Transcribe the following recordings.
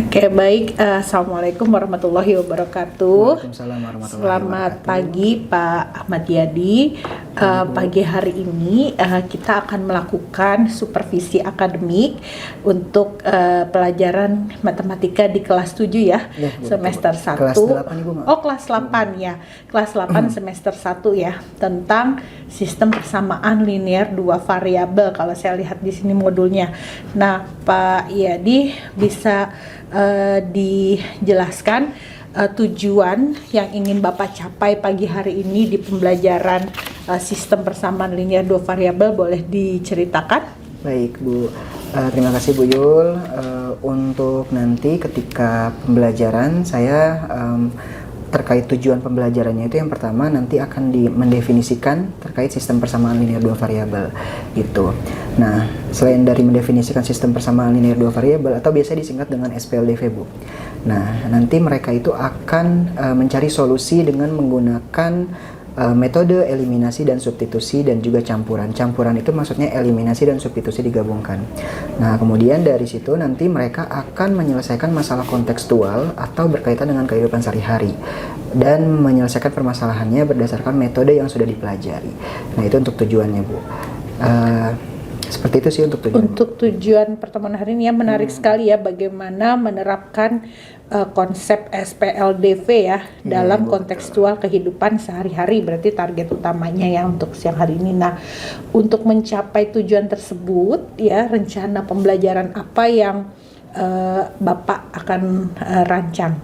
Oke, baik. Assalamualaikum warahmatullahi wabarakatuh. Waalaikumsalam warahmatullahi Selamat wabarakatuh. pagi Pak Ahmad Yadi. Pagi hari ini kita akan melakukan supervisi akademik untuk pelajaran matematika di kelas 7 ya, Ya, Bu. semester 1. Kelas 8 Ibu, Mak. Oh, kelas 8 ya. Kelas 8 semester 1 ya, tentang sistem persamaan linear dua variabel kalau saya lihat di sini modulnya. Nah, Pak Yadi bisa dijelaskan tujuan yang ingin Bapak capai pagi hari ini di pembelajaran sistem persamaan linear dua variabel, boleh diceritakan? Baik Bu, terima kasih Bu Yul. Untuk nanti ketika pembelajaran saya terkait tujuan pembelajarannya itu yang pertama nanti akan mendefinisikan terkait sistem persamaan linear dua variabel gitu. Nah, selain dari mendefinisikan sistem persamaan linear dua variabel atau biasa disingkat dengan SPLDV Bu. Nah, nanti mereka itu akan mencari solusi dengan menggunakan metode eliminasi dan substitusi dan juga campuran. Campuran itu maksudnya eliminasi dan substitusi digabungkan. Nah, kemudian dari situ nanti mereka akan menyelesaikan masalah kontekstual atau berkaitan dengan kehidupan sehari-hari dan menyelesaikan permasalahannya berdasarkan metode yang sudah dipelajari. Nah, itu untuk tujuannya, Bu. Seperti itu sih untuk tujuan. Untuk tujuan pertemuan hari ini ya, menarik sekali ya bagaimana menerapkan konsep SPLDV ya dalam kontekstual kehidupan sehari-hari, berarti target utamanya ya untuk siang hari ini. Nah, untuk mencapai tujuan tersebut ya, rencana pembelajaran apa yang Bapak akan rancang?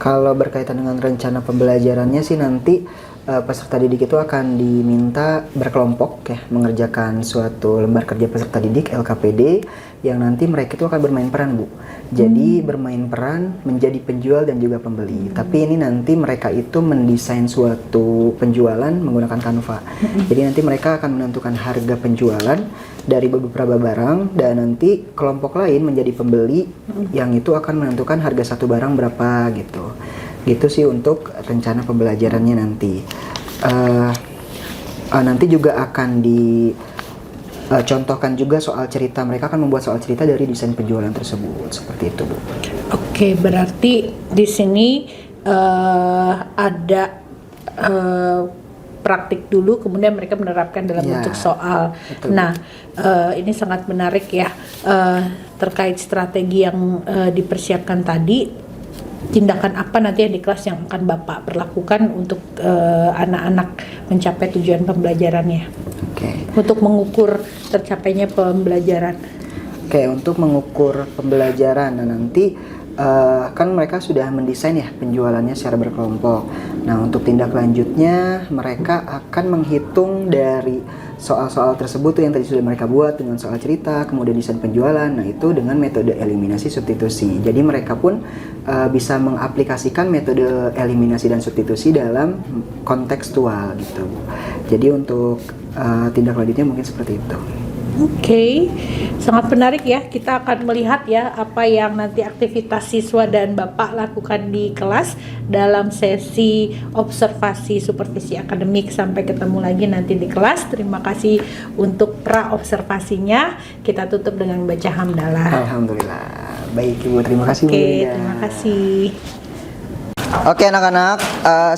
Kalau berkaitan dengan rencana pembelajarannya sih nanti peserta didik itu akan diminta berkelompok ya, mengerjakan suatu lembar kerja peserta didik LKPD yang nanti mereka itu akan bermain peran Bu. Jadi bermain peran menjadi penjual dan juga pembeli. Tapi ini nanti mereka itu mendesain suatu penjualan menggunakan Canva. Jadi nanti mereka akan menentukan harga penjualan dari beberapa barang dan nanti kelompok lain menjadi pembeli yang itu akan menentukan harga satu barang berapa gitu. Gitu sih untuk rencana pembelajarannya nanti. Nanti juga akan dicontohkan juga soal cerita. Mereka akan membuat soal cerita dari desain penjualan tersebut. Seperti itu, Bu. Oke, berarti di sini ada praktik dulu, kemudian mereka menerapkan dalam bentuk soal. Betul. Nah, ini sangat menarik ya, terkait strategi yang dipersiapkan tadi. Tindakan apa nanti yang di kelas yang akan Bapak perlakukan untuk anak-anak mencapai tujuan pembelajarannya? Oke. Untuk mengukur tercapainya pembelajaran. Oke, untuk mengukur pembelajaran, nah nanti kan mereka sudah mendesain ya penjualannya secara berkelompok. Nah, untuk tindak lanjutnya mereka akan menghitung dari soal-soal tersebut tuh yang tadi sudah mereka buat dengan soal cerita, kemudian desain penjualan. Nah, itu dengan metode eliminasi substitusi. Jadi mereka pun bisa mengaplikasikan metode eliminasi dan substitusi dalam kontekstual gitu. Jadi untuk tindak lanjutnya mungkin seperti itu. Oke, sangat menarik ya. Kita akan melihat ya apa yang nanti aktivitas siswa dan Bapak lakukan di kelas dalam sesi observasi supervisi akademik. Sampai ketemu lagi nanti di kelas. Terima kasih untuk pra-observasinya. Kita tutup dengan baca hamdalah. Alhamdulillah. Baik Ibu, terima kasih Bu. Oke, terima kasih. Oke anak-anak,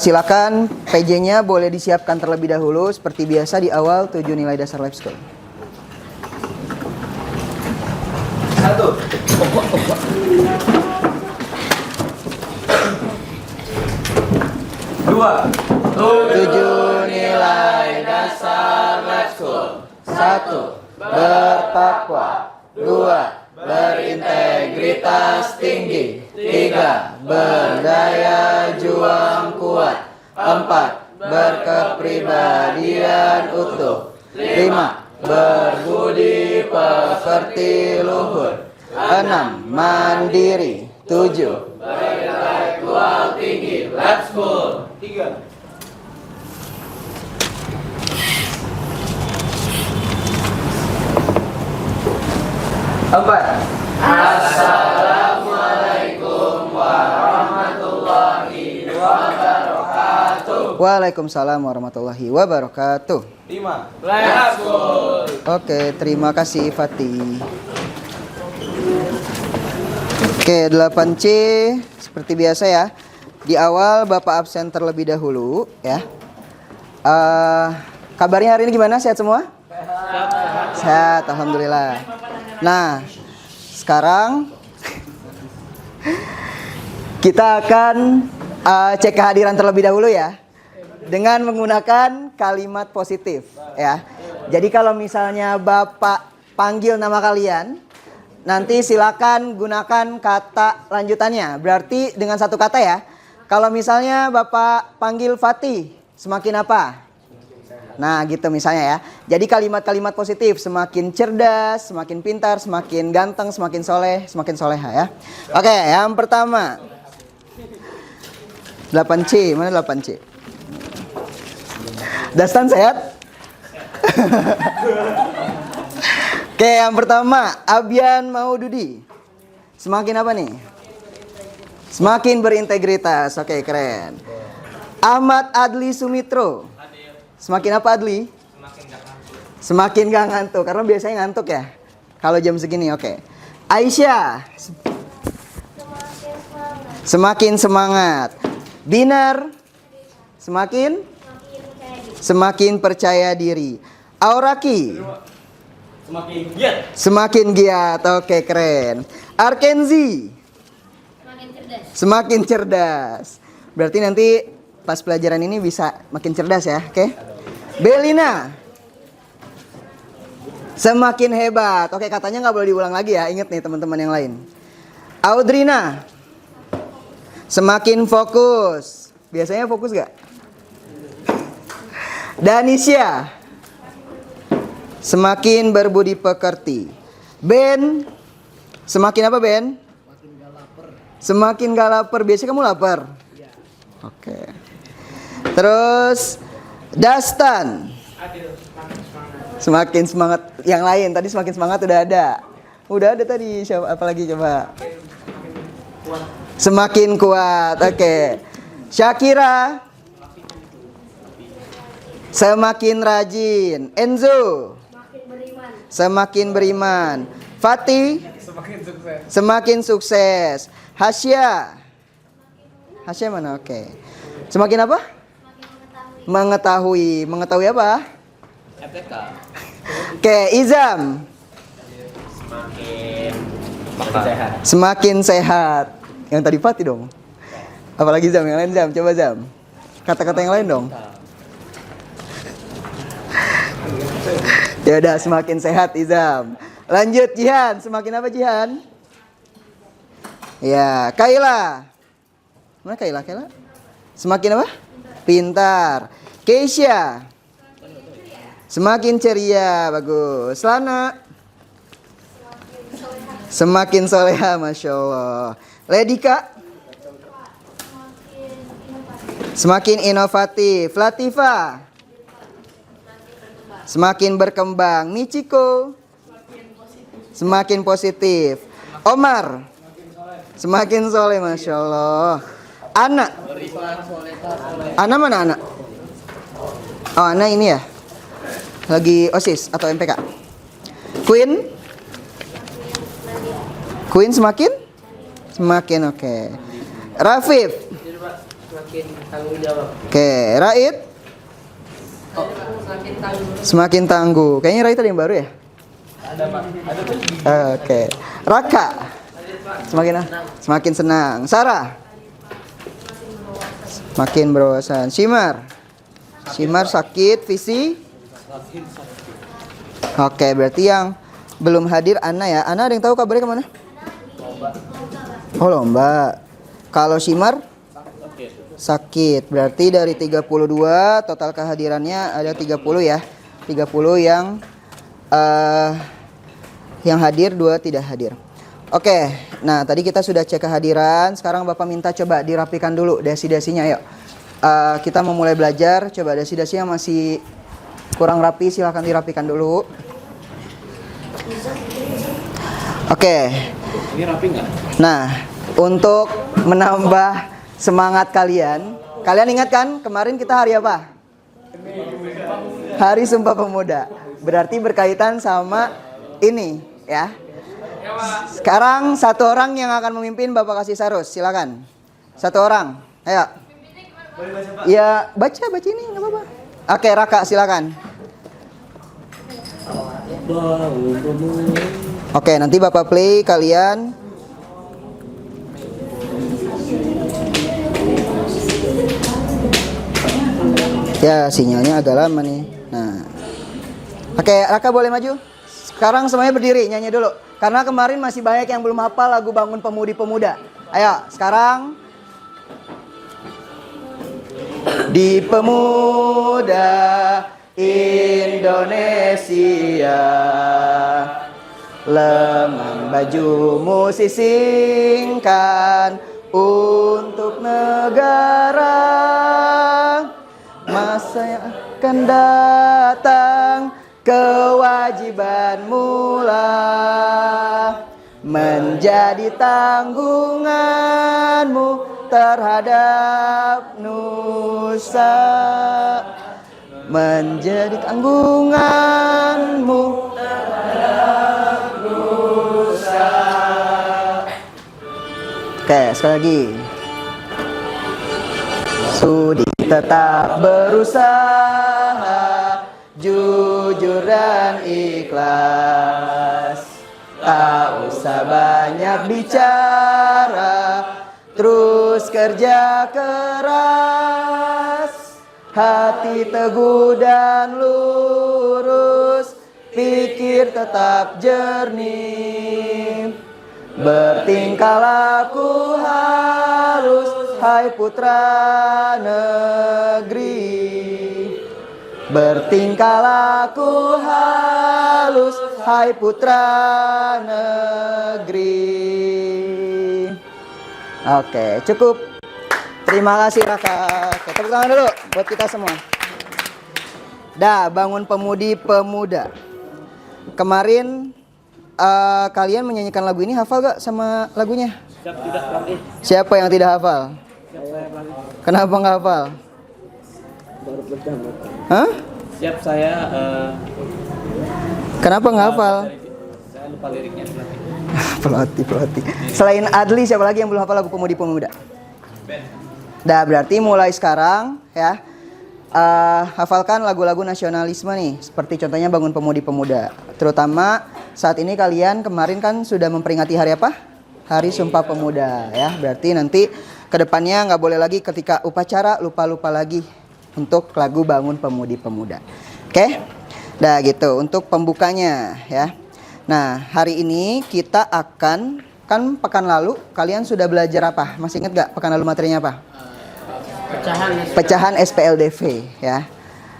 silakan PJ-nya boleh disiapkan terlebih dahulu. Seperti biasa di awal 7 nilai dasar life skill. 1. 2. 7 nilai dasar life school. 1. Bertakwa. 2. Berintegritas tinggi. 3. Berdaya juang kuat. 4. Berkepribadian utuh. 5. Berbudi pekerti luhur. 6. Mandiri. 7. Berintelektual tinggi. Lab school. 3. Empat. Assalamualaikum warahmatullahi wabarakatuh. Waalaikumsalam warahmatullahi wabarakatuh. 5. Lab school. Oke, terima kasih Fatih. Oke, 8C seperti biasa ya. Di awal Bapak absen terlebih dahulu ya. Kabarnya hari ini gimana? Sehat semua? Sehat, alhamdulillah. Nah, sekarang kita akan cek kehadiran terlebih dahulu ya, dengan menggunakan kalimat positif ya. Jadi kalau misalnya Bapak panggil nama kalian, nanti silakan gunakan kata lanjutannya. Berarti dengan satu kata ya. Kalau misalnya Bapak panggil Fatih, semakin apa? Nah gitu misalnya ya. Jadi kalimat-kalimat positif, semakin cerdas, semakin pintar, semakin ganteng, semakin soleh, semakin soleha ya. Oke, yang pertama 8C, mana 8C? Dastan sehat? Oke, yang pertama Abian Maududi. Semakin apa nih? Semakin berintegritas. Oke, keren. Ahmad Adli Sumitro. Semakin apa Adli? Semakin gak ngantuk. Karena biasanya ngantuk ya kalau jam segini. Oke. Aisyah. Semakin semangat. Binar. Semakin percaya diri. Auraki. Semakin giat. Oke, keren. Arkenzi. Semakin cerdas. Berarti nanti pas pelajaran ini bisa makin cerdas ya. Oke. Belina. Semakin hebat. Oke, katanya nggak boleh diulang lagi ya. Ingat nih teman-teman yang lain. Audrina. Semakin fokus. Biasanya fokus gak? Danisya. Semakin berbudi pekerti. Ben. Semakin apa Ben? Semakin gak lapar. Biasanya kamu lapar? Oke. Terus Dastan. Semakin semangat. Yang lain tadi semakin semangat udah ada. Udah ada tadi. Siapa apalagi coba? Semakin kuat. Oke. Syakira. Semakin rajin. Enzo. Semakin beriman. Fatih. Semakin sukses. Hasya. Hasya mana? Oke. Semakin apa? Mengetahui. Mengetahui apa? FTK. Oke, Izam. Semakin sehat. Semakin sehat. Yang tadi Fatih dong. Apalagi Zam, yang lain Zam. Coba Zam. Kata-kata yang lain dong. Ya udah, semakin sehat Izam. Lanjut Jihan. Semakin apa Jihan? Ya, Kaila. Mana Kaila? Kaila? Semakin apa? Pintar. Keisha. Semakin ceria. Bagus. Lana. Semakin soleha. Masya Allah. Ledika. Semakin inovatif. Latifa. Semakin berkembang. Michiko. Semakin positif. Omar. Semakin soleh. Masya Allah. Ana. Ana mana Ana? Oh Ana ini ya. Lagi OSIS atau MPK. Queen. Queen semakin? Semakin oke. Rafif. Semakin tanggung jawab. Oke, Raid. Semakin tangguh. Kayaknya Raid tadi yang baru ya? Ada Pak. Ada tuh. Oke. Raka. Semakin semakin senang. Sarah. Semakin berwawasan. Simar. Simar sakit visi. Oke, berarti yang belum hadir Ana ya. Ana ada yang tahu kabarnya kemana? Oh lomba. Kalau Simar? Sakit. Berarti dari 32 total kehadirannya ada 30 ya. 30 yang hadir, 2 tidak hadir. Oke, nah tadi kita sudah cek kehadiran. Sekarang Bapak minta coba dirapikan dulu dasi-dasinya yuk. Kita mau mulai belajar. Coba dasi-dasinya masih kurang rapi, silahkan dirapikan dulu. Oke. Ini rapi nggak? Nah, untuk menambah semangat kalian ingat kan kemarin kita hari apa? Hari Sumpah Pemuda. Berarti berkaitan sama ini ya. Sekarang satu orang yang akan memimpin Bapak kasih Sarus, silakan. Satu orang, ayo. Ya baca ini nggak apa-apa. Oke Raka silakan. Oke nanti Bapak play kalian. Ya sinyalnya agak lama nih. Nah, oke Raka boleh maju. Sekarang semuanya berdiri nyanyi dulu. Karena kemarin masih banyak yang belum hafal lagu Bangun Pemudi-Pemuda. Ayo sekarang. Di pemuda Indonesia, lengan bajumu sisingkan untuk negara. Masa yang akan datang kewajibanmu lah menjadi tanggunganmu terhadap nusa, menjadi tanggunganmu terhadap nusa. Oke, sekali lagi. Sudi tetap berusaha, jujur dan ikhlas. Tak usah banyak bicara, terus kerja keras. Hati teguh dan lurus, pikir tetap jernih. Bertingkah laku halus, hai putra negeri. Bertingkah laku halus, hai putra negeri. Oke, cukup. Terima kasih Raka. Oke, tepuk tangan dulu buat kita semua. Dah, Bangun Pemudi-Pemuda. Kemarin kalian menyanyikan lagu ini, hafal gak sama lagunya? Siapa yang tidak hafal? Kenapa nggak hafal? Hah? Siap saya. Kenapa nggak hafal? Saya lupa liriknya. Pelatih. Selain Adli, siapa lagi yang belum hafal lagu Pemudi-Pemuda? Dah, berarti mulai sekarang ya, hafalkan lagu-lagu nasionalisme nih, seperti contohnya Bangun Pemudi-Pemuda. Terutama saat ini kalian kemarin kan sudah memperingati hari apa? Hari Sumpah Pemuda ya. Berarti nanti kedepannya nggak boleh lagi ketika upacara lupa-lupa lagi untuk lagu Bangun Pemudi-Pemuda. Oke? Dah gitu untuk pembukanya ya. Nah, hari ini kita akan, kan pekan lalu kalian sudah belajar apa? Masih ingat gak pekan lalu materinya apa? Pecahan SPLDV ya.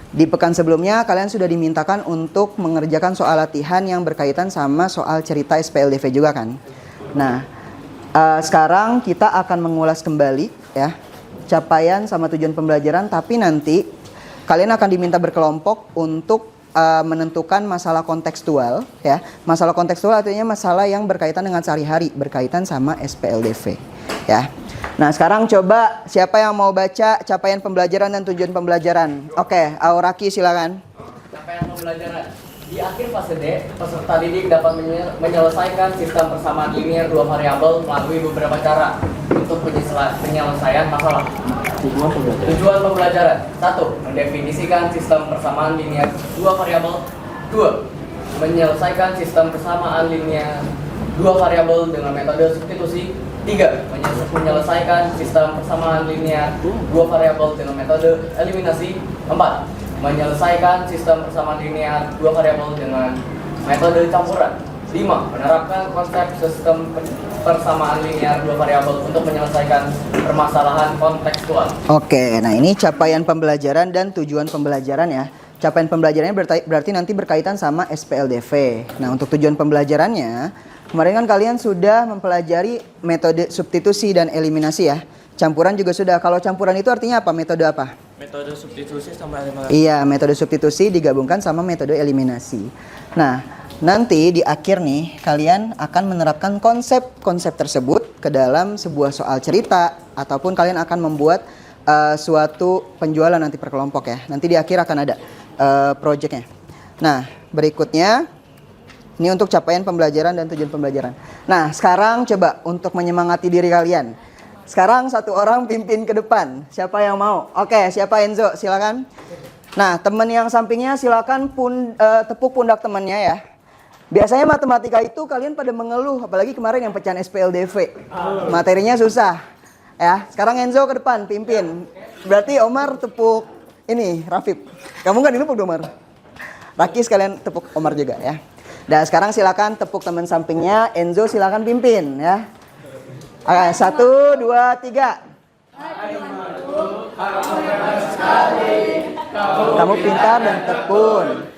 Di pekan sebelumnya kalian sudah dimintakan untuk mengerjakan soal latihan yang berkaitan sama soal cerita SPLDV juga kan. Nah, sekarang kita akan mengulas kembali ya capaian sama tujuan pembelajaran, tapi nanti kalian akan diminta berkelompok untuk menentukan masalah kontekstual ya. Masalah kontekstual artinya masalah yang berkaitan dengan sehari-hari, berkaitan sama SPLDV ya. Nah, sekarang coba siapa yang mau baca capaian pembelajaran dan tujuan pembelajaran? Oke, Auraki silakan. Capaian pembelajaran. Di akhir fase D, peserta didik dapat menyelesaikan sistem persamaan linear dua variabel melalui beberapa cara untuk penyelesaian masalah. Tujuan pembelajaran. 1. Mendefinisikan sistem persamaan linear dua variabel. 2. Menyelesaikan sistem persamaan linear dua variabel dengan metode substitusi. 3. Menyelesaikan sistem persamaan linear dua variabel dengan metode eliminasi. 4. Menyelesaikan sistem persamaan linear dua variabel dengan metode campuran. 5. Menerapkan konsep sistem persamaan linear dua variabel untuk menyelesaikan permasalahan kontekstual. Oke, nah ini capaian pembelajaran dan tujuan pembelajaran ya. Capaian pembelajarannya berarti nanti berkaitan sama SPLDV. Nah, untuk tujuan pembelajarannya, kemarin kan kalian sudah mempelajari metode substitusi dan eliminasi ya. Campuran juga sudah. Kalau campuran itu artinya apa? Metode apa? Metode substitusi sama eliminasi. Iya, metode substitusi digabungkan sama metode eliminasi. Nah, nanti di akhir nih kalian akan menerapkan konsep-konsep tersebut ke dalam sebuah soal cerita, ataupun kalian akan membuat suatu penjualan nanti per kelompok ya. Nanti di akhir akan ada projectnya. Nah, berikutnya Ini untuk capaian pembelajaran dan tujuan pembelajaran. Nah, sekarang coba untuk menyemangati diri kalian. Sekarang satu orang pimpin ke depan. Siapa yang mau? Oke, siapa Enzo? Silakan. Nah, teman yang sampingnya silakan tepuk pundak temannya ya. Biasanya matematika itu kalian pada mengeluh, apalagi kemarin yang pecahan SPLDV. Materinya susah. Ya, sekarang Enzo ke depan pimpin. Berarti Omar tepuk ini Rafif. Kamu kan ini tepuk Omar. Raki sekalian tepuk Omar juga ya. Dan sekarang silakan tepuk teman sampingnya. Enzo silakan pimpin ya. Oke, 1, 2, 3. Kamu pintar dan tekun.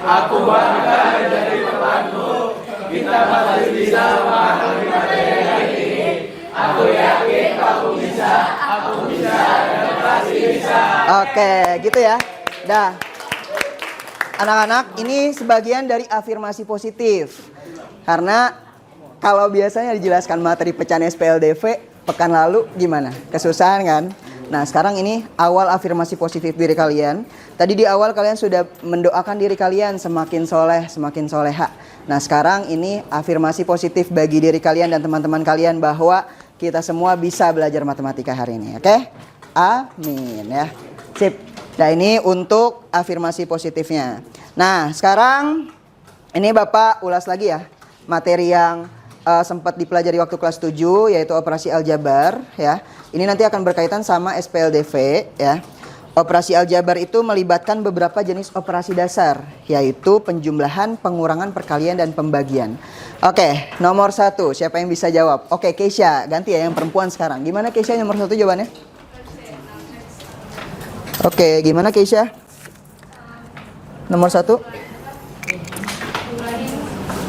Aku bangga menjadi temanmu. Kita masih bisa memahami materi ini. Aku yakin kamu bisa. Aku bisa dan pasti bisa. Oke, gitu ya. Dah. Anak-anak, ini sebagian dari afirmasi positif. Karena kalau biasanya dijelaskan materi pecahan SPLDV pekan lalu gimana? Kesusahan kan? Nah, sekarang ini awal afirmasi positif diri kalian. Tadi di awal kalian sudah mendoakan diri kalian semakin soleh, semakin soleha. Nah, sekarang ini afirmasi positif bagi diri kalian dan teman-teman kalian bahwa kita semua bisa belajar matematika hari ini. Oke? Amin ya. Sip. Nah, ini untuk afirmasi positifnya. Nah, sekarang ini Bapak ulas lagi ya materi yang sempat dipelajari waktu kelas 7 yaitu operasi aljabar ya. Ini nanti akan berkaitan sama SPLDV ya. Operasi aljabar itu melibatkan beberapa jenis operasi dasar yaitu penjumlahan, pengurangan, perkalian dan pembagian. Oke, nomor 1 siapa yang bisa jawab? Oke, Keisha, ganti ya yang perempuan sekarang. Gimana Keisha nomor 1 jawabannya? Oke, gimana Keisha? Nomor 1.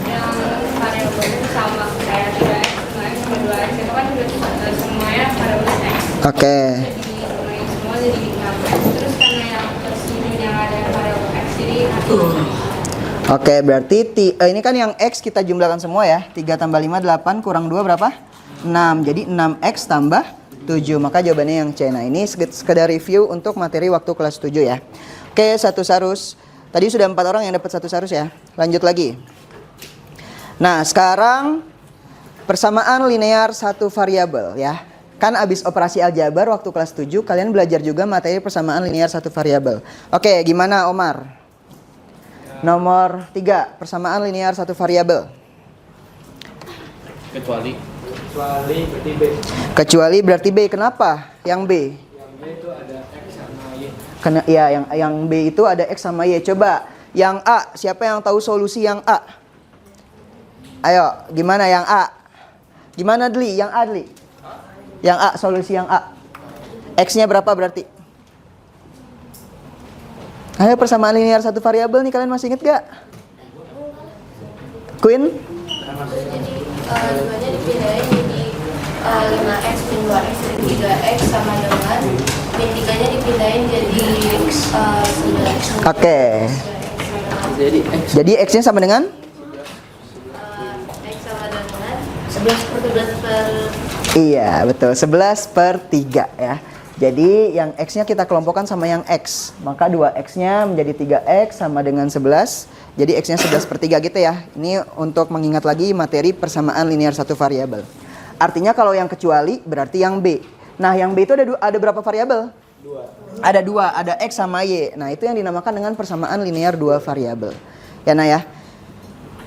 Yang variabelnya sama kayak 3x, 5x, sama 2x itu kan juga semuanya variabel x. Oke. Jadi semuanya semua jadi 6x. Terus karena yang tersebut yang ada variabel x jadi Oke, berarti ini kan yang x kita jumlahkan semua ya. 3 tambah 5, 8 kurang 2 berapa? 6. Jadi 6x tambah 7. Maka jawabannya yang C. Nah, ini sekedar review untuk materi waktu kelas 7 ya. Oke, 1 sarus. Tadi sudah 4 orang yang dapat 1 sarus ya. Lanjut lagi. Nah, sekarang persamaan linear satu variabel ya. Kan abis operasi aljabar waktu kelas 7 kalian belajar juga materi persamaan linear satu variabel. Oke, gimana Omar? Nomor 3, persamaan linear satu variabel. Kecuali berarti B. Kenapa? Yang B. Yang B itu ada X sama Y. Ya, yang B itu ada X sama Y. Coba yang A, siapa yang tahu solusi yang A? Ayo, gimana yang A? Gimana Dli? Yang A Dli? Yang A, solusi yang A. X-nya berapa berarti? Ayo, persamaan linear satu variabel nih, kalian masih inget gak? Queen? Jadi 5-nya dipindahin jadi 5x min 2x jadi 3x sama dengan min 3-nya dipindahin jadi 9x. Oke. Jadi X-nya sama dengan? X sama dengan 11 per Iya, betul. 11/3 ya. Jadi yang X-nya kita kelompokkan sama yang X. Maka 2X-nya menjadi 3X sama dengan 11. Jadi X-nya 11/3 gitu ya. Ini untuk mengingat lagi materi persamaan linear satu variabel. Artinya kalau yang kecuali berarti yang B. Nah, yang B itu ada berapa variabel? 2. Ada 2, ada X sama Y. Nah, itu yang dinamakan dengan persamaan linear 2 variabel. Ya, nah ya.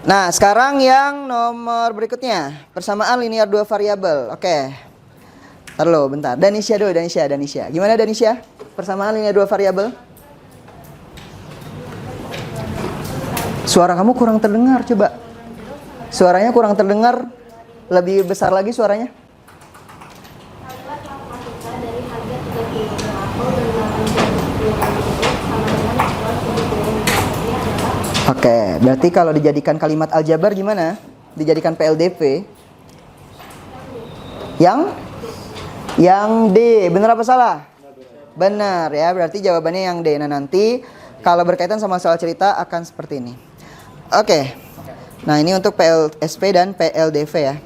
Nah, sekarang yang nomor berikutnya, persamaan linear 2 variabel. Oke. Ntar lo, bentar. Danisha dulu, Danisha. Gimana Danisha? Persamaan linear 2 variabel? Suara kamu kurang terdengar, coba. Suaranya kurang terdengar. Lebih besar lagi suaranya. Oke, berarti kalau dijadikan kalimat aljabar gimana? Dijadikan PLDV? Yang D, benar apa salah? Benar ya, berarti jawabannya yang D. Nah, nanti kalau berkaitan sama soal cerita akan seperti ini. Oke. Nah, ini untuk PLSP dan PLDV ya.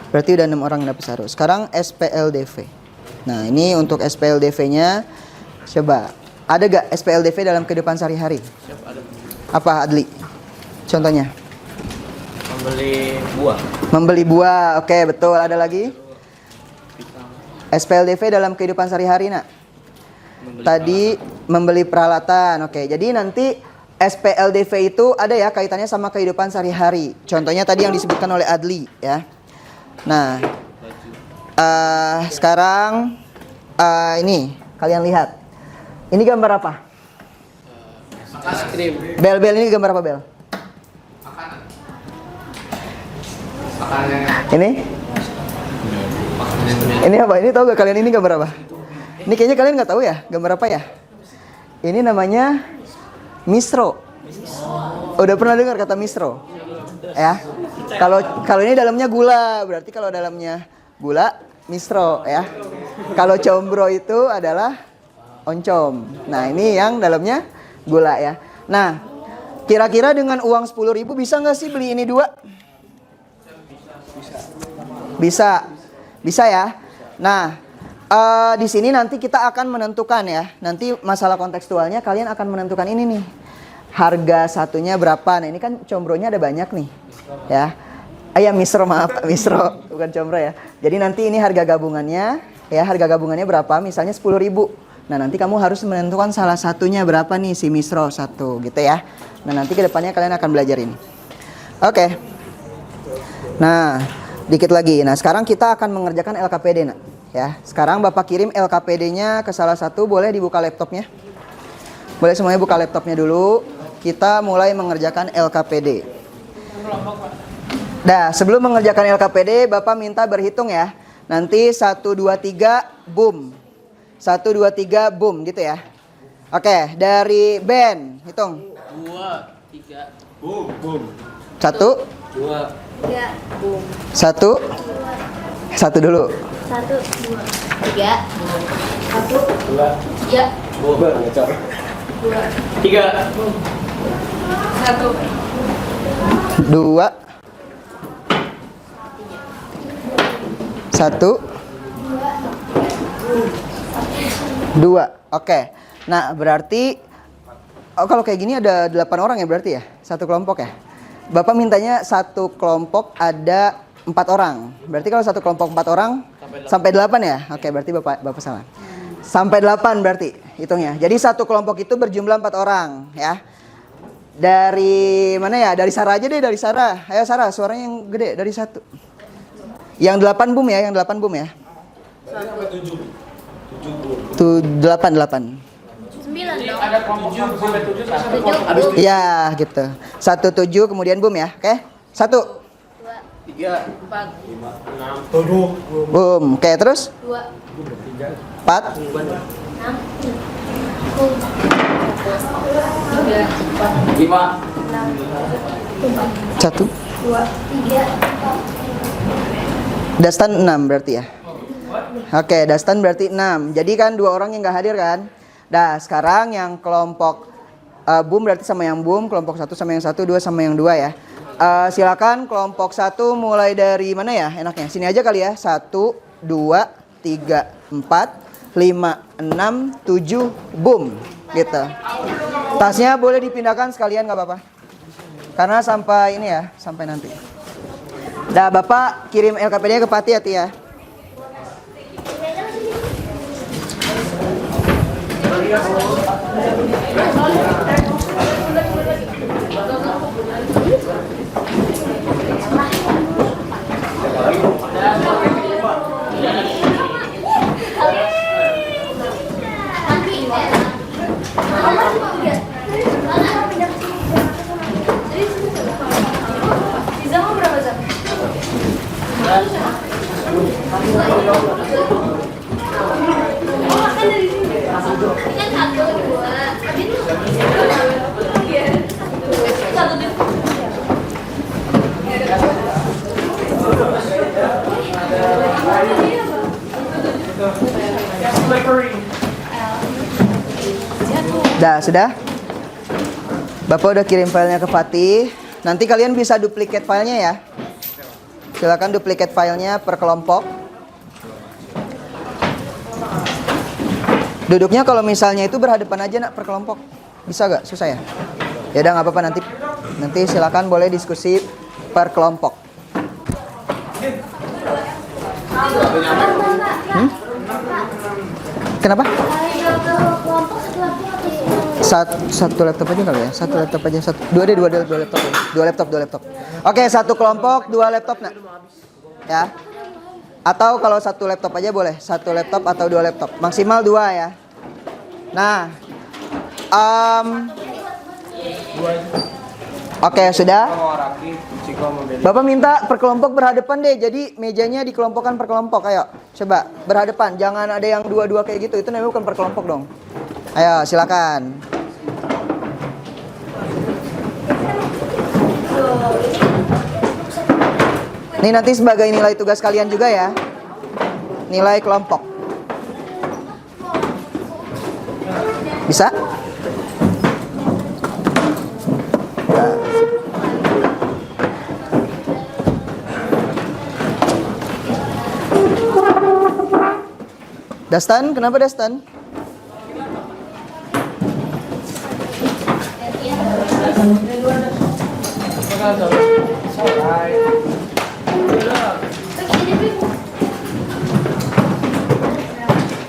Berarti udah 6 orang yang dapat sarus. Sekarang SPLDV. Nah, ini untuk SPLDV-nya coba Ada gak SPLDV dalam kehidupan sehari-hari? Apa Adli? Contohnya? Membeli buah, oke betul. Ada lagi? SPLDV dalam kehidupan sehari-hari nak? Tadi membeli peralatan, oke. Jadi nanti SPLDV itu ada ya kaitannya sama kehidupan sehari-hari. Contohnya tadi yang disebutkan oleh Adli ya. Nah, sekarang ini kalian lihat. Ini gambar apa? Bel ini gambar apa Bel? Ini apa? Ini tahu gak kalian ini gambar apa? Ini kayaknya kalian nggak tahu ya gambar apa ya? Ini namanya misro. Udah pernah dengar kata misro? Ya. Kalau ini dalamnya gula, berarti kalau dalamnya gula misro ya. Kalau combro itu adalah oncom. Nah ini yang dalamnya gula ya. Nah kira-kira dengan uang 10.000 bisa nggak sih beli ini dua? Bisa ya. Nah, di sini nanti kita akan menentukan ya. Nanti masalah kontekstualnya kalian akan menentukan ini nih. Harga satunya berapa? Nah, ini kan combronya ada banyak nih. Ya. Misro, maaf, misro bukan combro ya. Jadi nanti ini harga gabungannya ya, harga gabungannya berapa? Misalnya 10.000. Nah, nanti kamu harus menentukan salah satunya berapa nih si misro satu gitu ya. Nah, nanti kedepannya kalian akan belajar ini. Oke. Nah, dikit lagi. Nah, sekarang kita akan mengerjakan LKPD nak. Ya, sekarang Bapak kirim LKPD-nya ke salah satu, boleh dibuka laptopnya. Boleh semuanya buka laptopnya dulu. Kita mulai mengerjakan LKPD. Nah, sebelum mengerjakan LKPD, Bapak minta berhitung ya. Nanti 1 2 3 boom. 1 2 3 boom gitu ya. Oke, dari Ben hitung. 2, 3. Boom. 1 2. 3, boom. 1 1 dulu. 1, 2, 3. 1, 2, 3. Boom. 2, 3. 1. 2 1 2. Oke. Nah, berarti kalau kayak gini ada 8 orang ya berarti ya? Satu kelompok ya? Bapak mintanya satu kelompok ada 4 orang. Berarti kalau satu kelompok 4 orang sampai 8 ya? Oke, berarti Bapak salah. Sampai 8 berarti hitungnya. Jadi satu kelompok itu berjumlah 4 orang ya. Dari mana ya? Dari Sarah aja deh, dari Sarah. Ayo Sarah, suaranya yang gede dari 1. Yang 8 boom ya, yang 8 boom ya. 8 9 dong. Ada kelompok 1 sampai 7. Ya gitu. 1 7 kemudian boom ya. Oke. 1 3, 4, 7. boom. Oke, terus 2, 4 6, 5. 1 2, 3, Dastan 6 berarti ya. Oke, Dastan berarti 6. Jadi kan 2 orang yang nggak hadir kan. Nah, sekarang yang kelompok boom berarti sama yang boom, kelompok 1 sama yang 1, 2 sama yang 2 ya. Silakan kelompok 1 mulai dari mana ya enaknya? Sini aja kali ya. 1 2 3 4 5 6 7 boom gitu. Tasnya boleh dipindahkan sekalian nggak apa-apa. Karena sampai ini ya, sampai nanti. Nah, Bapak kirim LKPD-nya ke Pati ya. Sudah? Bapak udah kirim filenya ke Fatih. Nanti kalian bisa duplicate filenya ya. Silakan duplicate filenya per kelompok. Duduknya kalau misalnya itu berhadapan aja nak per kelompok. Bisa gak? Susah ya? Ya udah nggak apa-apa, nanti silakan boleh diskusi per kelompok. Kenapa? Satu laptop aja kali ya? Satu laptop aja, dua laptop. Oke, satu kelompok, 2 laptop nak. Ya. Atau kalau satu laptop aja boleh, 1 laptop atau 2 laptop, maksimal 2 ya. Nah, oke, sudah. Bapak minta per kelompok berhadapan deh. Jadi mejanya dikelompokkan per kelompok. Ayo, coba berhadapan. Jangan ada yang 2-2 kayak gitu. Itu namanya bukan per kelompok dong. Ayo, silakan. Ini nanti sebagai nilai tugas kalian juga ya. Nilai kelompok. Bisa? Dastan, kenapa Dastan?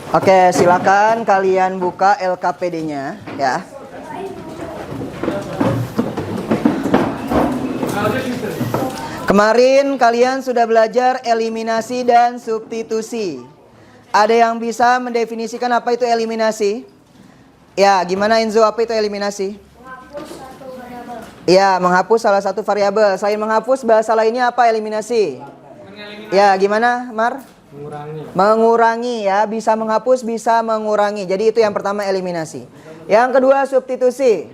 Oke, silakan kalian buka LKPD-nya ya. Kemarin kalian sudah belajar eliminasi dan substitusi. Ada yang bisa mendefinisikan apa itu eliminasi? Ya, gimana Enzo, apa itu eliminasi? Ya, menghapus salah satu variabel. Selain menghapus, bahasa lainnya apa eliminasi? Ya, gimana Mar? Mengurangi ya, bisa menghapus, bisa mengurangi. Jadi itu yang pertama eliminasi. Yang kedua substitusi.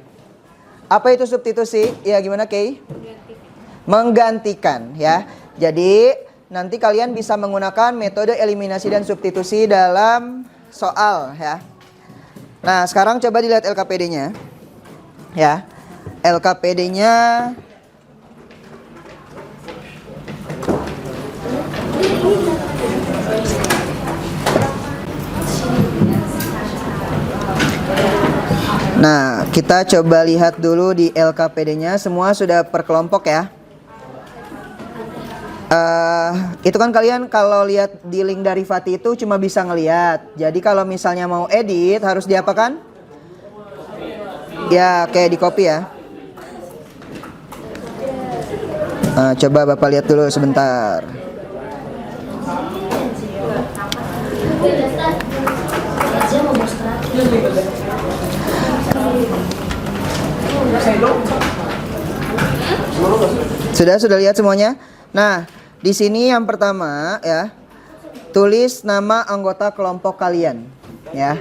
Apa itu substitusi? Ya, gimana Kay? Menggantikan ya. Jadi nanti kalian bisa menggunakan metode eliminasi dan substitusi dalam soal ya. Nah, sekarang coba dilihat LKPD-nya. Ya. LKPD-nya Nah, kita coba lihat dulu di LKPD-nya. Semua sudah per kelompok ya. Itu kan kalian kalau lihat di link dari Fatih itu cuma bisa ngelihat. Jadi kalau misalnya mau edit harus diapakan? Ya, oke, di copy ya. Coba Bapak lihat dulu sebentar. Sudah lihat semuanya? Nah, di sini yang pertama ya, tulis nama anggota kelompok kalian ya.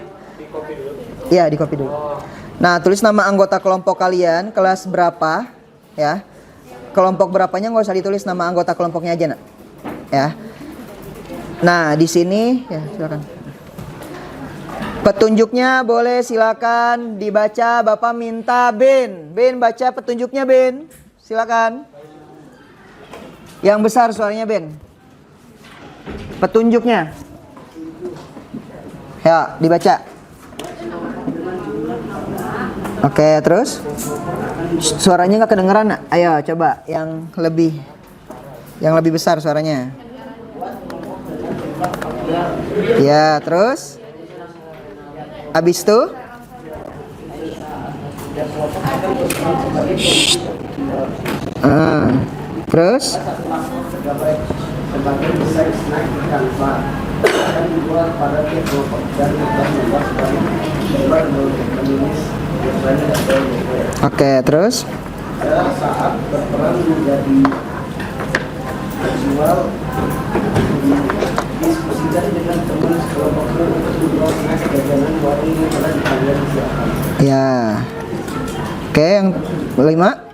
Ya, di copy dulu. Nah, tulis nama anggota kelompok kalian, kelas berapa ya. Kelompok berapanya nggak usah ditulis, nama anggota kelompoknya aja nak. Ya. Nah, di sini ya silakan. Petunjuknya boleh silakan dibaca. Bapak minta Ben baca petunjuknya Ben. Silakan. Yang besar suaranya Ben. Petunjuknya. Ya, dibaca. Oke, terus? Suaranya nggak kedengeran nak? Ayo coba yang lebih besar suaranya. Ya, terus? Habis itu? Terus? Oke, terus? Saat berperan menjadi visual, diskusikan dengan teman sekelompok jajanan warung yang telah kalian siapkan. Ya. Oke, yang 5.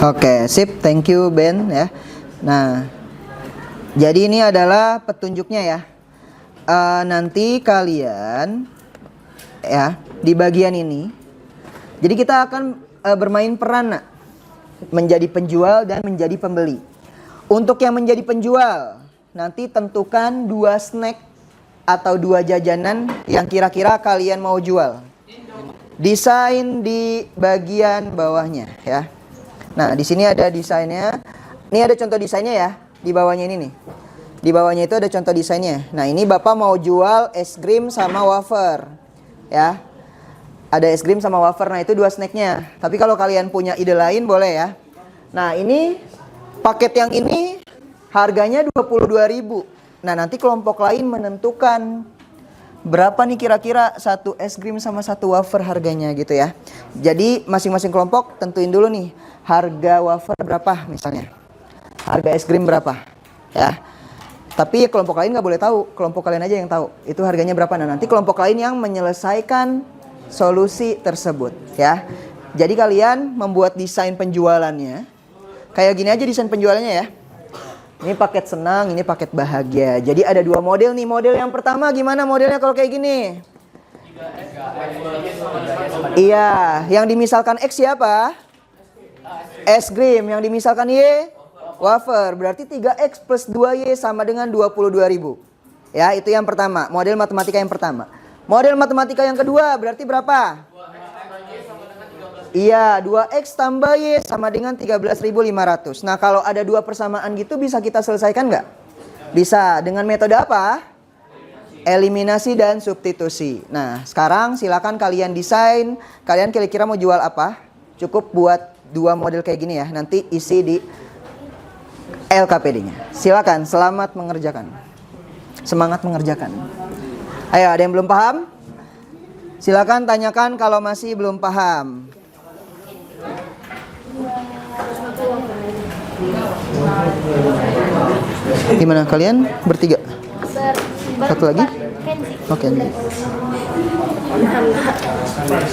Oke, sip, thank you Ben ya. Nah, jadi ini adalah petunjuknya ya. Nanti kalian ya di bagian ini. Jadi kita akan bermain peran nak, menjadi penjual dan menjadi pembeli. Untuk yang menjadi penjual, nanti tentukan 2 snack atau 2 jajanan yang kira-kira kalian mau jual. Desain di bagian bawahnya ya. Nah, di sini ada desainnya. Ini ada contoh desainnya ya. Di bawahnya ini nih. Di bawahnya itu ada contoh desainnya. Nah, ini Bapak mau jual es krim sama wafer. Ya. Ada es krim sama wafer. Nah, itu 2 snacknya. Tapi kalau kalian punya ide lain boleh ya. Nah, ini paket yang ini harganya 22.000. Nah, nanti kelompok lain menentukan berapa nih kira-kira 1 es krim sama 1 wafer harganya gitu ya. Jadi masing-masing kelompok tentuin dulu nih harga wafer berapa misalnya. Harga es krim berapa ya. Tapi kelompok lain nggak boleh tahu, kelompok kalian aja yang tahu itu harganya berapa. Nah, nanti kelompok lain yang menyelesaikan solusi tersebut ya. Jadi kalian membuat desain penjualannya kayak gini aja desain penjualannya ya. Ini paket senang, ini paket bahagia. Jadi ada 2 model nih. Model yang pertama gimana modelnya kalau kayak gini? Iya, yang dimisalkan X siapa? Es krim. Yang dimisalkan Y? Wafer. Berarti 3X plus 2Y sama dengan 22.000. Ya, itu yang pertama. Model matematika yang pertama. Model matematika yang kedua berarti berapa? Iya, 2X tambah Y sama dengan 13.500. Nah, kalau ada 2 persamaan gitu bisa kita selesaikan nggak? Bisa. Dengan metode apa? Eliminasi dan substitusi. Nah, sekarang silakan kalian desain. Kalian kira-kira mau jual apa? Cukup buat 2 model kayak gini ya. Nanti isi di LKPD-nya. Silakan, selamat mengerjakan. Semangat mengerjakan. Ayo, ada yang belum paham? Silakan tanyakan kalau masih belum paham. Gimana kalian bertiga? Satu lagi? Oke.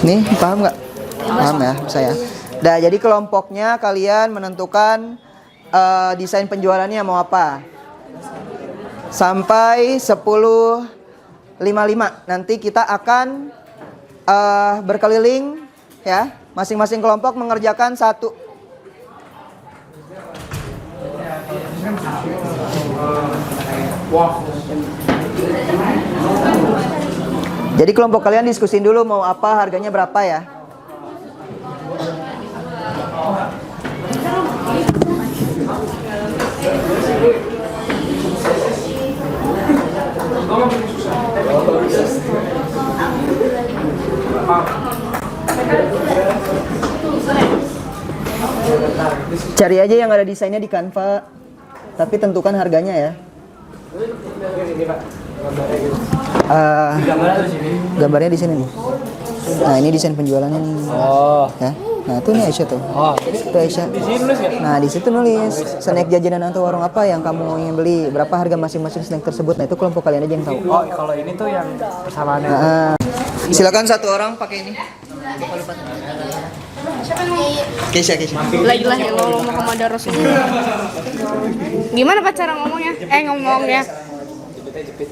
Nih paham nggak? Paham ya saya. Nah, jadi kelompoknya kalian menentukan desain penjualannya mau apa? Sampai 10.55 nanti kita akan berkeliling ya. Masing-masing kelompok mengerjakan 1. Jadi kelompok kalian diskusin dulu mau apa, harganya berapa ya. Cari aja yang ada desainnya di Canva, tapi tentukan harganya ya. Gambarnya di sini nih. Nah, ini desain penjualannya nih. Oh. Ya. Nah, itu nih Aisyah tuh. Oh, itu Aisyah. Di sini nulis ya? Nah, di situ nulis snack jajanan atau warung apa yang kamu ingin beli, berapa harga masing-masing snack tersebut. Nah, itu kelompok kalian aja yang tahu. Oh, kalau ini tuh yang persamaannya. Silakan 1 orang pakai ini. Keisha. Lagi-lah yang ngomong Muhammad Rasulullah. Gimana Pak cara ngomongnya? Ngomongnya. Jepit.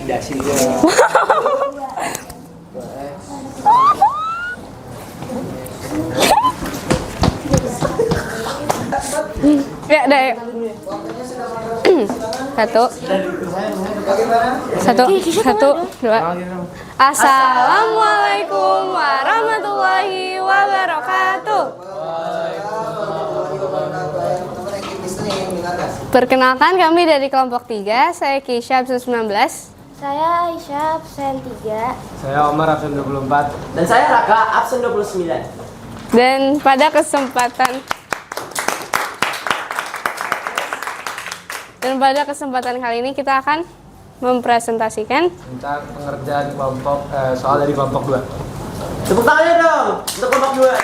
Dasi dia. Ya, dah. Ya. Satu, dua. Assalamualaikum warahmatullahi wabarakatuh. Perkenalkan kami dari kelompok 3, saya Keisha absen 19. Saya Aisyah absen 3. Saya Omar absen 24. Dan saya Raka absen 29. Dan pada kesempatan kali ini kita akan mempresentasikan Tentang pengerjaan kelompok soal dari kelompok 2. Tepuk tangannya dong untuk kelompok 2.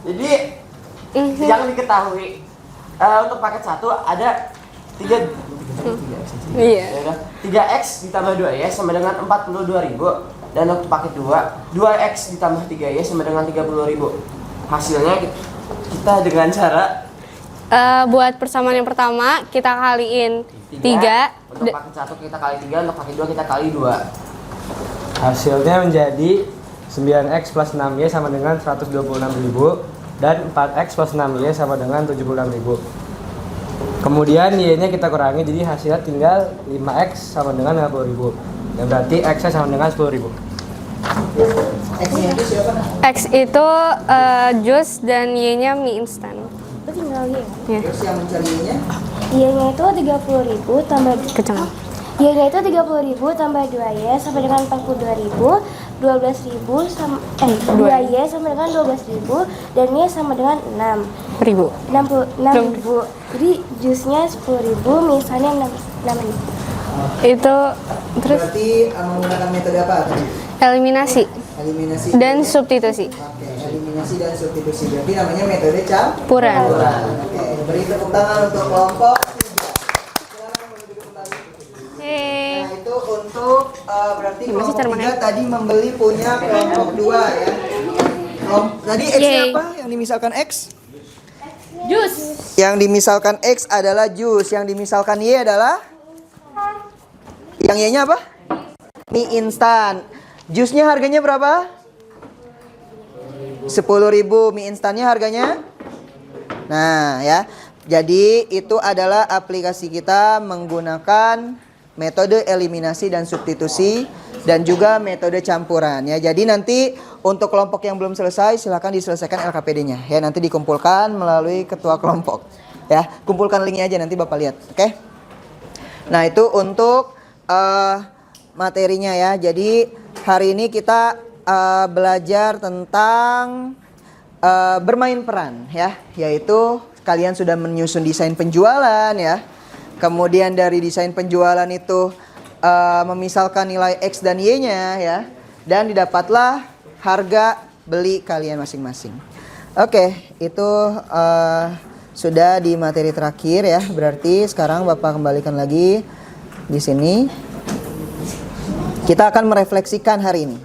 Jadi jangan diketahui untuk paket 1 ada 3. Iya. 3x ditambah 2y sama dengan 42.000. Dan untuk paket 2x ditambah 3y sama dengan 30.000. Hasilnya kita dengan cara Buat persamaan yang pertama kita kaliin 3. Untuk paket 1 kita kali 3, untuk paket 2 kita kali 2. Hasilnya menjadi 9x plus 6y sama dengan 126.000 dan 4x plus 6y sama dengan 76.000. Kemudian y-nya kita kurangi, jadi hasilnya tinggal 5x sama dengan 50.000. Dan berarti x-nya sama dengan 10.000. X-nya itu siapa? X itu jus dan y-nya mie instan. Itu tinggal Y. Ya. Terus yang mencarinya? Y-nya itu 30.000 tambah Kencang. Y-nya itu 30.000 tambah 2Y sama dengan 42.000, 12.000 sama 2Y sama dengan 12.000 dan Y sama dengan 1000. 66.000. Jadi jusnya 10.000, misalnya 6.000. Itu terus Berarti menggunakan metode apa tadi? eliminasi Eliminasi dan substitusi. Oke, eliminasi dan substitusi. Berarti namanya metode Campuran. Oke, beri tepuk tangan untuk kelompok 3. Silakan duduk kembali. Nah, itu untuk berarti Gimana sih kelompok cara 3 mainnya? tadi membeli punya kelompok 2 ya. Tadi X Yeay. apa? Yang dimisalkan X? Jus. Yang dimisalkan X adalah jus, yang dimisalkan Y adalah? Yang Y-nya apa? Mie instan. Jusnya harganya berapa? 10.000. Mie instannya harganya? Nah, ya. Jadi itu adalah aplikasi kita menggunakan metode eliminasi dan substitusi dan juga metode campuran ya. Jadi nanti untuk kelompok yang belum selesai silahkan diselesaikan LKPD-nya ya. Nanti dikumpulkan melalui ketua kelompok ya. Kumpulkan linknya aja nanti Bapak lihat. Oke. Nah, itu untuk materinya ya. Jadi hari ini kita belajar tentang bermain peran ya, yaitu kalian sudah menyusun desain penjualan ya. Kemudian dari desain penjualan itu memisalkan nilai X dan Y-nya ya, dan didapatlah harga beli kalian masing-masing. Oke, itu sudah di materi terakhir ya. Berarti sekarang Bapak kembalikan lagi di sini. Kita akan merefleksikan hari ini.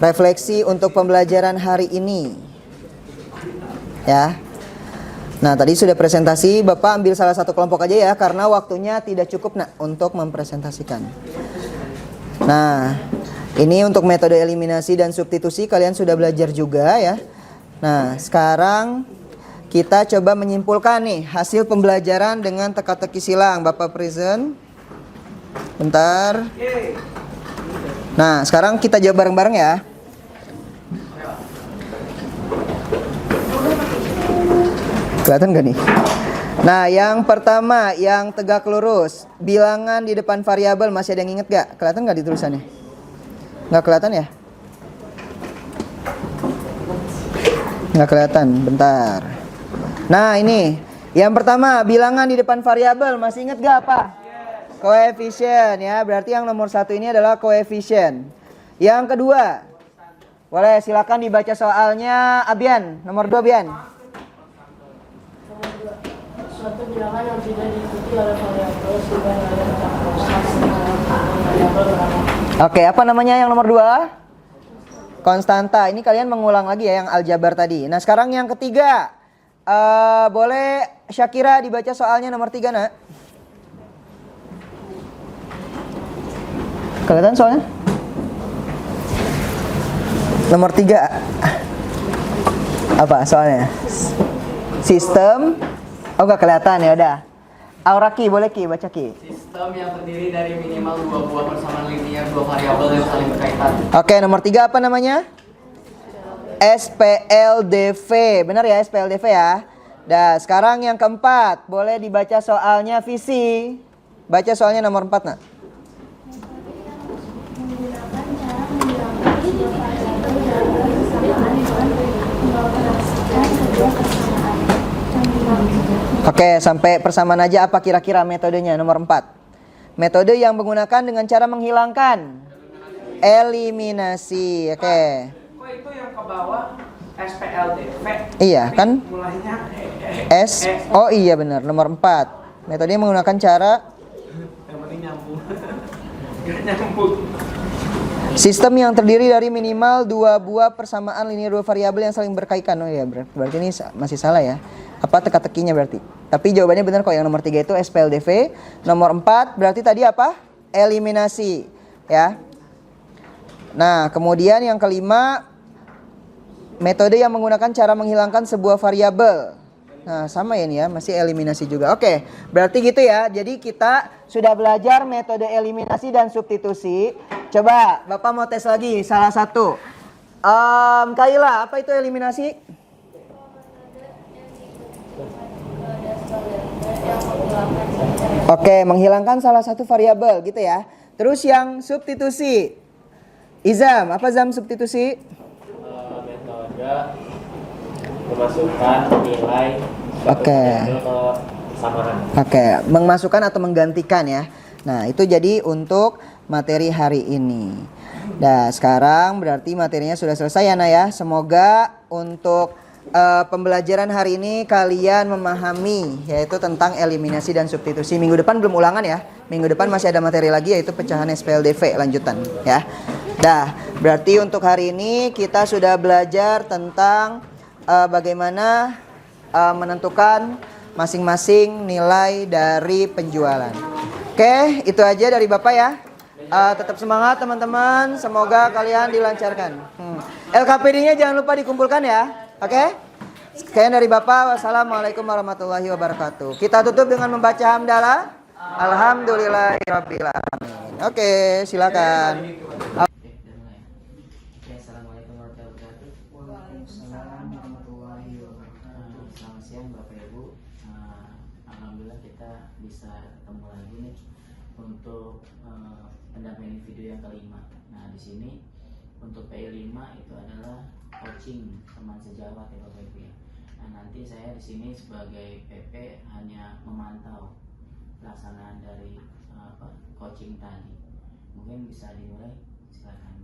Refleksi untuk pembelajaran hari ini. Ya. Nah, tadi sudah presentasi, Bapak ambil salah satu kelompok aja ya, karena waktunya tidak cukup untuk mempresentasikan. Nah, ini untuk metode eliminasi dan substitusi kalian sudah belajar juga ya. Nah, sekarang kita coba menyimpulkan nih hasil pembelajaran dengan teka-teki silang. Bapak present. Bentar. Nah, sekarang kita jawab bareng-bareng ya. Kelihatan gak nih? Nah, yang pertama, yang tegak lurus. Bilangan di depan variabel, masih ada yang inget gak? Kelihatan gak di tulisannya? Gak kelihatan ya? Gak kelihatan, bentar. Nah, ini. Yang pertama, bilangan di depan variabel, masih inget gak apa? Koefisien ya, berarti yang nomor 1 ini adalah koefisien. Yang kedua, boleh silakan dibaca soalnya Abian, nomor 2 Bian. Suatu bilangan yang tidak diikuti oleh variabel sehingga nilainya tetap konstan variabel berapa? Oke, apa namanya yang nomor 2? Konstanta. Ini kalian mengulang lagi ya yang aljabar tadi. Nah, sekarang yang ketiga. Boleh Syakira dibaca soalnya nomor 3, Nak? Kelihatan soalnya? Nomor 3. Apa soalnya? Sistem. Oh, gak kelihatan ya udah. Aura Ki, boleh Ki baca Ki. Sistem yang terdiri dari minimal 2 buah persamaan linear 2 variabel yang saling berkaitan. Oke, nomor 3 apa namanya? SPLDV. Benar ya SPLDV ya? Nah, sekarang yang keempat. Boleh dibaca soalnya visi. Baca soalnya nomor 4, Nak. Oke, sampai persamaan aja apa kira-kira metodenya nomor 4. Metode yang menggunakan dengan cara menghilangkan eliminasi. Oke. Kok itu yang ke bawah SPLDV? Iya, kan? Mulainya S. Oh iya benar, nomor 4. Metode menggunakan cara yang penting nyambung. Gak nyambung. Sistem yang terdiri dari minimal 2 buah persamaan linear 2 variabel yang saling berkaitan. Oh ya, berarti ini masih salah ya. Apa teka-tekinya berarti? Tapi jawabannya benar kok, yang nomor 3 itu SPLDV. Nomor 4 berarti tadi apa? Eliminasi, ya. Nah, kemudian yang kelima, metode yang menggunakan cara menghilangkan sebuah variabel. Nah, sama ya nih ya, masih eliminasi juga. Oke, berarti gitu ya. Jadi kita sudah belajar metode eliminasi dan substitusi. Coba, Bapak mau tes lagi salah satu. Kaila, apa itu eliminasi? Oke, menghilangkan salah satu variabel gitu ya. Terus yang substitusi. Izam, apa Zam substitusi? Metode memasukkan nilai Oke. ke samaran. Oke, memasukkan atau menggantikan ya. Nah, itu jadi untuk materi hari ini. Nah, sekarang berarti materinya sudah selesai ya, Nah ya. Semoga untuk pembelajaran hari ini kalian memahami yaitu tentang eliminasi dan substitusi. Minggu depan belum ulangan ya. Minggu depan masih ada materi lagi yaitu pecahan SPLDV lanjutan ya. Dah, berarti untuk hari ini kita sudah belajar tentang bagaimana menentukan masing-masing nilai dari penjualan. Oke, itu aja dari Bapak ya. Tetap semangat teman-teman. Semoga kalian dilancarkan. LKPD-nya jangan lupa dikumpulkan ya. Oke? Sekian dari Bapak. Wassalamualaikum warahmatullahi wabarakatuh. Kita tutup dengan membaca hamdalah. Alhamdulillahirabbil alamin. Oke, silakan. Assalamualaikum warahmatullahi wabarakatuh. Waalaikumsalam warahmatullahi wabarakatuh. Selamat siang Bapak Ibu. Alhamdulillah kita bisa ketemu lagi nih untuk pendampingan video yang kelima. Nah di sini untuk PI5 itu adalah coaching teman sejawat ya Bapak Ibu ya. Nah nanti saya di sini sebagai PP hanya memantau pelaksanaan dari coaching tadi. Mungkin bisa dimulai, silakan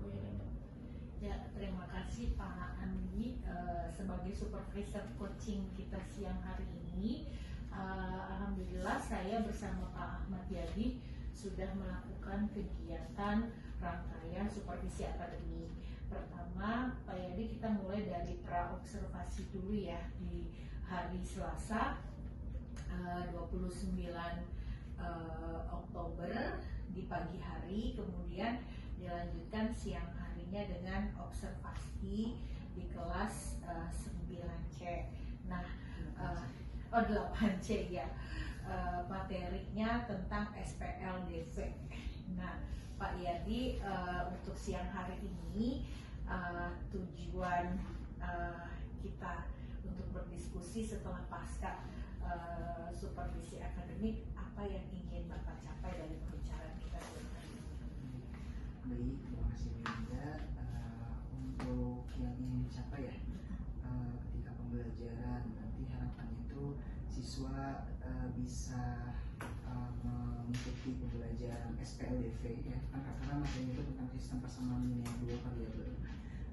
Bu Yelena. Ya, terima kasih Pak Andi sebagai supervisor coaching kita siang hari ini. Alhamdulillah saya bersama Pak Ahmad Yadi sudah melakukan kegiatan rangkaian supervisi akademik. Pertama, Pak Yadi kita mulai dari praobservasi dulu ya di hari Selasa 29 Oktober di pagi hari, kemudian dilanjutkan siang harinya dengan observasi di kelas 9C. Nah, 8C ya. Materinya tentang SPLDV. Nah, Pak Yadi untuk siang hari ini tujuan kita untuk berdiskusi setelah pasca supervisi akademik, apa yang ingin Bapak capai dari pembicaraan kita siang hari ini? Baik, terima kasih Linda. Untuk yang ingin dicapai ya, ketika pembelajaran nanti harapannya itu siswa bisa mengikuti pembelajaran SPLDV ya, karena materinya itu tentang sistem persamaan linear 2 variabel.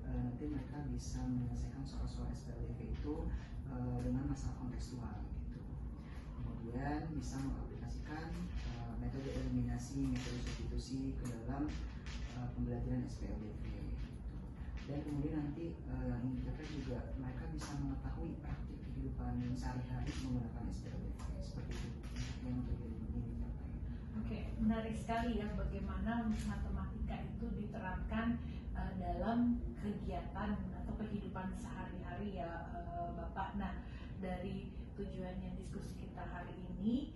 Nanti mereka bisa menyelesaikan soal-soal SPLDV itu dengan masalah kontekstual gitu. Kemudian bisa mengaplikasikan metode eliminasi, metode substitusi ke dalam pembelajaran SPLDV gitu. Dan kemudian nanti yang ingin dicapai juga mereka bisa mengetahui praktik kehidupan sehari-hari menggunakan SPLDV seperti itu yang ingin dicapai. Oke, menarik sekali ya bagaimana matematika itu diterapkan dalam kegiatan atau kehidupan sehari-hari ya Bapak. Nah, dari tujuannya diskusi kita hari ini,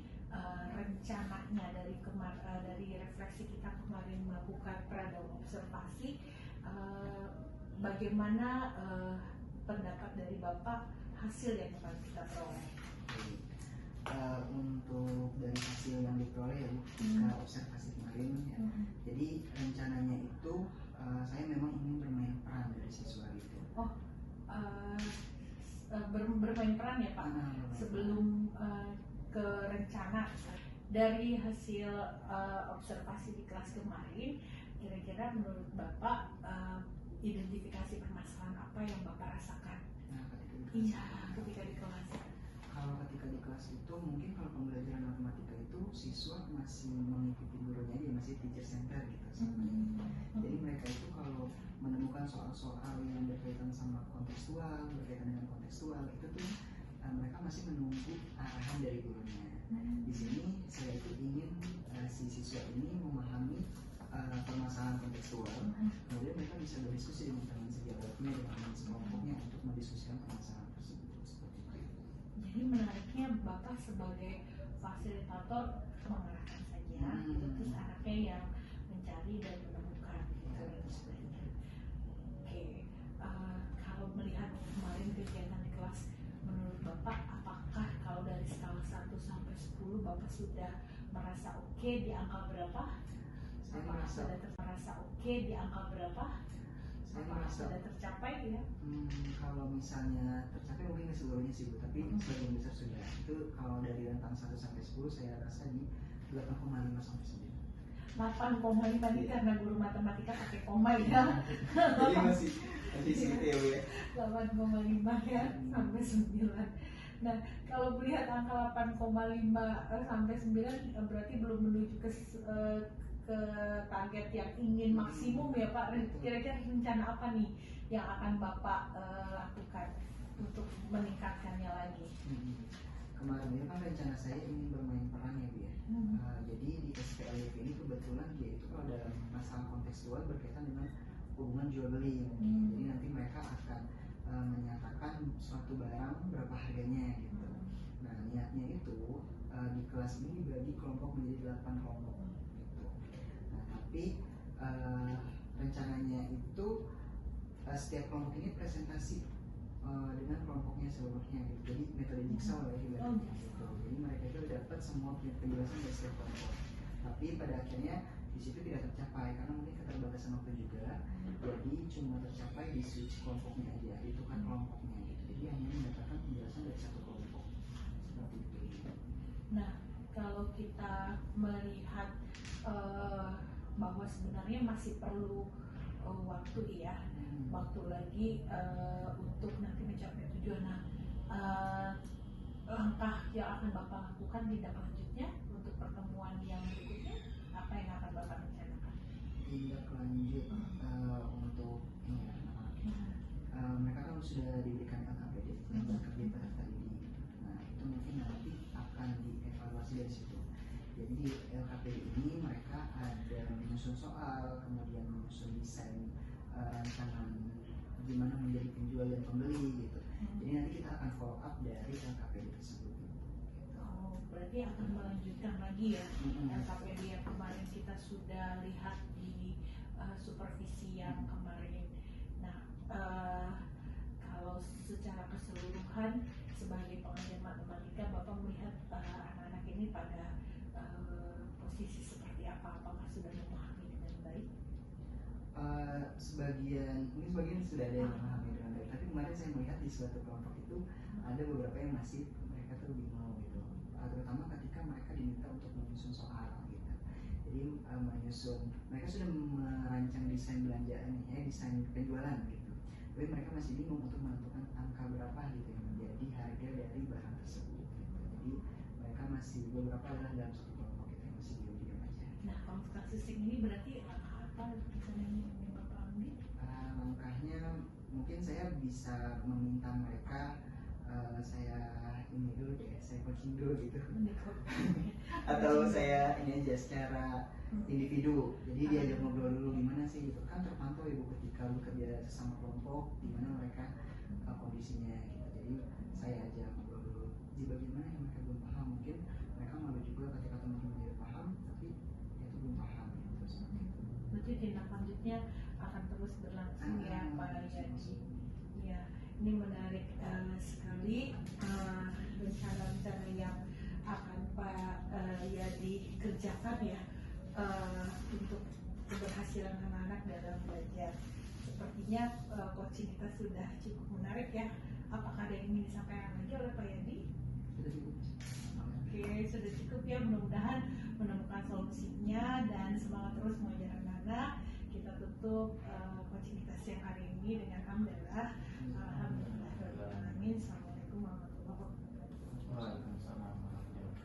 rencananya dari refleksi kita kemarin melakukan observasi, bagaimana pendapat dari Bapak hasil yang akan kita peroleh? Untuk dari hasil yang diperoleh ya Bu, ketika observasi kemarin ya. Jadi rencananya itu saya memang ingin bermain peran dari siswa itu. Bermain peran ya Pak. Sebelum ke rencana, dari hasil observasi di kelas kemarin, kira-kira menurut Bapak identifikasi permasalahan apa yang Bapak rasakan? Ketika di kelas. Kalau ketika di kelas itu mungkin kalau pembelajaran matematika itu siswa masih mengikuti gurunya, dia masih teacher center gitu. Jadi mereka itu kalau menemukan soal-soal yang berkaitan sama kontekstual, berkaitan dengan kontekstual, itu tuh mereka masih menunggu arahan dari gurunya. Di sini saya itu ingin si siswa ini memahami permasalahan kontekstual, kemudian mereka bisa berdiskusi dengan teman sejawatnya, dengan teman sekelompoknya untuk mendiskusikan permasalahan tersebut. Seperti itu. Jadi menariknya Bapak sebagai fasilitator mengarahkan saja, terus anaknya yang mencari dan menemukan sebenarnya. Oke, kalau melihat kemarin kegiatan di kelas, menurut Bapak apakah kalau dari skala 1 sampai 10 Bapak sudah merasa oke di angka berapa? Saya Apakah merasa sudah merasa oke di angka berapa? Saya Apakah merasa sudah tercapai ya? Kalau misalnya tercapai mungkin keseluruhannya sih Bu, tapi sebagian besar sudah. Itu kalau dari rentang 1 sampai 10 saya rasa di 8,5 sampai 9. 8,5 ini karena guru matematika pakai koma ya. Jadi masih segitu ya Bu ya. 8,5 ya sampai 9. Nah, kalau melihat angka 8,5 sampai 9 berarti belum menuju ke target yang ingin maksimum ya Pak. Kira-kira rencana apa nih yang akan Bapak lakukan untuk meningkatkannya lagi? Kemarin ini kan rencana saya ingin bermain peran ya Bu ya. Jadi di SPLDV ini kebetulan dia itu kalau dalam masalah kontekstual berkaitan dengan hubungan jual beli. Jadi nanti mereka akan menyatakan suatu barang berapa harganya gitu. Nah niatnya itu di kelas ini dibagi kelompok menjadi 8 kelompok gitu. Nah tapi rencananya itu setiap kelompok ini presentasi dengan kelompoknya seluruhnya gitu. Jadi metode jigsaw lah ibaratnya gitu. Jadi mereka itu dapat semua penjelasan dari setiap kelompok. Tapi pada akhirnya di situ tidak tercapai karena mungkin keterbatasan waktu juga. Jadi cuma tercapai di switch kelompoknya aja, itu kan kelompoknya gitu. Jadi hanya mendapatkan penjelasan dari satu kelompok seperti itu. Nah, kalau kita melihat bahwa sebenarnya masih perlu waktu ya, waktu lagi untuk nanti mencapai tujuan. Nah, langkah yang akan Bapak lakukan tindak lanjutnya untuk pertemuan yang berikutnya, apa yang akan Bapak rencanakan? Tindak lanjut untuk ini ya, mereka kan sudah diberikan LKPD yang bekerja peserta didik. Nah itu mungkin nanti akan dievaluasi dari situ. Jadi di LKPD ini mereka ada menyusun soal, kemudian menyusun desain rancangan gimana menjadi penjual dan pembeli gitu. Jadi nanti kita akan follow up dari LKPD tersebut. Oh, berarti akan melanjutkan lagi ya LKPD yang kemarin kita sudah lihat di supervisi yang kemarin. Nah, kalau secara keseluruhan sebagai pengajar matematika, Bapak melihat anak-anak ini pada posisi seperti apa? Apakah sudah memahami dengan baik? Mungkin sebagian sudah ada yang memahami dengan baik. Tapi kemarin saya melihat di suatu kelompok itu ada beberapa yang masih mereka tuh bingung gitu. Terutama ketika mereka diminta untuk menyusun soal gitu. Jadi mereka sudah merancang desain belanjaan ya, desain penjualan gitu. Tapi mereka masih bingung untuk menentukan angka berapa gitu yang menjadi harga dari barang tersebut gitu. Jadi mereka masih beberapa adalah dalam satu kelompok kita yang masih diam aja. Nah, kalau kasus ini berarti apa misalnya yang Bapak ambil? Langkahnya mungkin saya bisa meminta mereka saya ini dulu deh, saya coaching dulu gitu. Atau saya ini aja secara individu. Jadi diajak ngobrol dulu gimana sih gitu. Kan terpantau ibu ketika bekerja sesama kelompok gimana mereka kondisinya gitu. Jadi saya ajak ngobrol dulu. Di bagian mana yang mereka belum paham, mungkin mereka malu juga ketika teman-teman dia paham tapi dia tuh belum paham gitu seperti itu. Berarti tindak lanjutnya akan terus berlangsung ya Pak Yadi. Ya, ini menarik sekali rencana-rencana yang akan Pak Yadi kerjakan ya untuk keberhasilan anak-anak dalam belajar. Sepertinya coaching kita sudah cukup menarik ya. Apakah ada yang ingin disampaikan lagi oleh Pak Yadi? Sudah cukup. Oke, sudah cukup ya. Mudah-mudahan menemukan solusinya dan semangat terus mengajar anak-anak. Kita tutup coaching kita siang hari ini dengan alhamdulillah